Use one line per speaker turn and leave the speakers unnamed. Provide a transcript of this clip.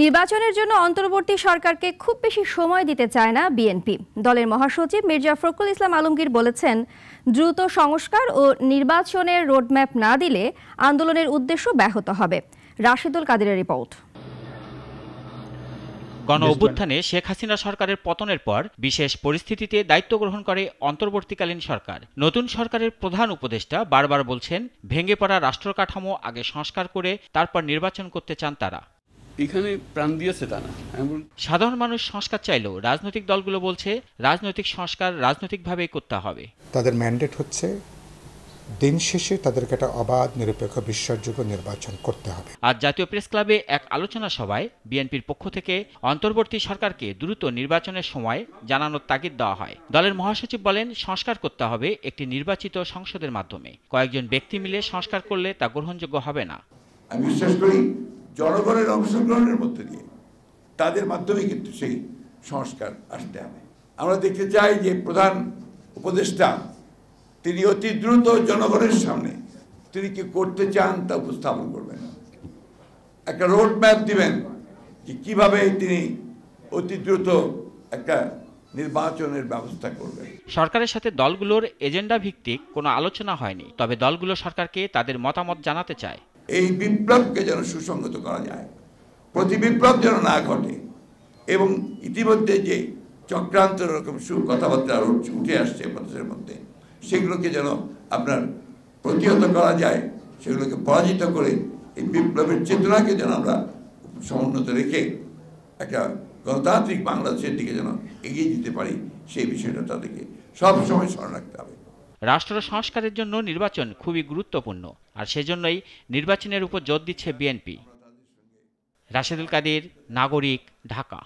নির্বাচনের জন্য অন্তর্বর্তী সরকারকে খুব বেশি সময় দিতে চায় না বিএনপি। দলের মহাসচিব মির্জা ফখরুল ইসলাম আলমগীর বলেছেন, দ্রুত সংস্কার ও নির্বাচনের রোডম্যাপ না দিলে আন্দোলনের উদ্দেশ্য ব্যাহত হবে। রাশেদুল কাদেরের রিপোর্ট।
গণ অভ্যুত্থানে শেখ হাসিনা সরকারের পতনের পর বিশেষ পরিস্থিতিতে দায়িত্ব গ্রহণ করে অন্তর্বর্তীকালীন সরকার। নতুন সরকারের প্রধান উপদেষ্টা বারবার বলছেন, ভেঙে পড়া রাষ্ট্র কাঠামো আগে সংস্কার করে তারপর নির্বাচন করতে চান তারা।
এখানে প্রাণ দিয়েছে তারা।
সাধারণ মানুষ সংস্কার চাইলেও রাজনৈতিক দলগুলো বলছে, রাজনৈতিক সংস্কার রাজনৈতিকভাবেই করতে হবে।
তাদের ম্যান্ডেট হচ্ছে দিন শেষে তাদেরকে একটা অবাধ, নিরপেক্ষ, বিশ্বাসযোগ্য নির্বাচন করতে হবে।
আজ জাতীয় প্রেস ক্লাবে এক আলোচনা সভায় বিএনপির পক্ষ থেকে অন্তর্বর্তী সরকারকে দ্রুত নির্বাচনের সময় জানানোর তাগিদ দেওয়া হয়। দলের মহাসচিব বলেন, সংস্কার করতে হবে একটি নির্বাচিত সংসদের মাধ্যমে। কয়েকজন ব্যক্তি মিলে সংস্কার করলে তা গ্রহণযোগ্য হবে না।
আমি বিশ্বাস করি জনগণের অংশগ্রহণের মধ্যে দিয়ে তাদের মাধ্যমে কিন্তু সেই সংস্কার আসতে হবে। আমরা দেখতে চাই যে প্রধান উপদেষ্টা তিনি অতি দ্রুত জনগণের সামনে তিনি কি করতে চান তা উপস্থাপন করবেন, একটা রোড ম্যাপ দিবেন যে কিভাবে তিনি অতি দ্রুত একটা নির্বাচনের ব্যবস্থা করবেন।
সরকারের সাথে দলগুলোর এজেন্ডা ভিত্তিক কোনো আলোচনা হয়নি, তবে দলগুলো সরকারকে তাদের মতামত জানাতে চায়।
এই বিপ্লবকে যেন সুসংগত করা যায়, প্রতি বিপ্লব যেন না ঘটে, এবং ইতিমধ্যে যে চক্রান্ত রকম কথাবার্তা উঠে আসছে মানুষের মধ্যে, সেগুলোকে যেন আপনার প্রতিহত করা যায়, সেগুলোকে পরাজিত করে এই বিপ্লবের চেতনাকে যেন আমরা সমুন্নত রেখে একটা গণতান্ত্রিক বাংলাদেশের দিকে যেন এগিয়ে যেতে পারি, সেই বিষয়টা তাদেরকে সবসময় স্মরণ রাখতে হবে।
রাষ্ট্র সংস্কারের জন্য নির্বাচন খুবই গুরুত্বপূর্ণ, আর সেজন্যই নির্বাচনের উপর জোর দিচ্ছে বিএনপি। রাশেদুল কাদের, নাগরিক, ঢাকা।